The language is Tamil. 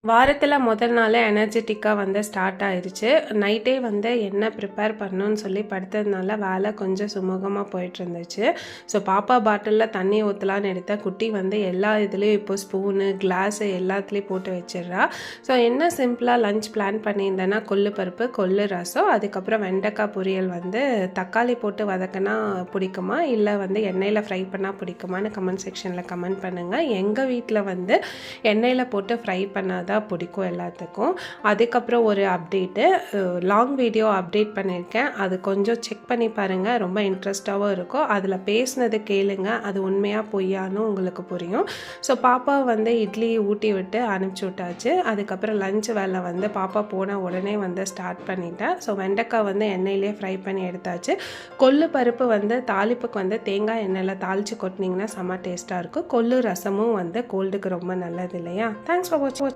வாரத்துல முதல் நாளே எனர்ஜெட்டிக்கா ஸ்டார்ட் ஆயிருச்சு. நைட்டே என்ன ப்ரிப்பேர் பண்ணணும்னு சொல்லி படுத்ததுனால வேலை கொஞ்சம் சுமூகமா போயிட்டுருந்துச்சு. ஸோ பாப்பா பாட்டில்ல தண்ணி ஊத்தலான்னு எடுத்தேன். குட்டி எல்லா இதுலயும் இப்போ ஸ்பூனு, கிளாஸு எல்லாத்துலேயும் போட்டு வச்சிடுறா. ஸோ என்ன சிம்பிளா லஞ்ச் பிளான் பண்ணியிருந்தேன்னா, கொள்ளு பருப்பு, கொள்ளு ரசம், அதுக்கப்புறம் வெண்டைக்காய் பொரியல். தக்காளி போட்டு வதக்கினா பிடிக்குமா? இல்லை எண்ணெயில் ஃப்ரை பண்ணால் பிடிக்குமான்னு கமெண்ட் செக்ஷனில் கமெண்ட் பண்ணுங்கள். எங்கள் வீட்டில் எண்ணெயில் போட்டு ஃப்ரை பண்ணாதான் பிடிக்கும் எல்லாத்துக்கும். அதுக்கப்புறம் ஒரு அப்டேட்டு, லாங் வீடியோ அப்டேட் பண்ணியிருக்கேன். அது கொஞ்சம் செக் பண்ணி பாருங்கள், ரொம்ப இன்ட்ரெஸ்டாகவும் இருக்கும். அதில் பேசினது கேளுங்க, அது உண்மையாக பொய்யான்னு உங்களுக்கு புரியும். ஸோ பாப்பா இட்லி ஊட்டி விட்டு அனுப்பிச்சி விட்டாச்சு. அதுக்கப்புறம் லஞ்ச் வேலை பாப்பா போன உடனே ஸ்டார்ட் பண்ணிட்டேன். ஸோ வெண்டைக்காய் எண்ணெயிலே ஃப்ரை பண்ணி எடுத்தாச்சு. கொள்ளு பருப்பு தாளிப்புக்கு தேங்காய் எண்ணெயில் தாளித்து கொட்டினீங்கன்னா செம்ம டேஸ்ட்டாக இருக்கும். கொள்ளு ரசமும் கோல்டுக்கு ரொம்ப நல்லது இல்லையா? தேங்க்ஸ் ஃபார் வாட்சிங்.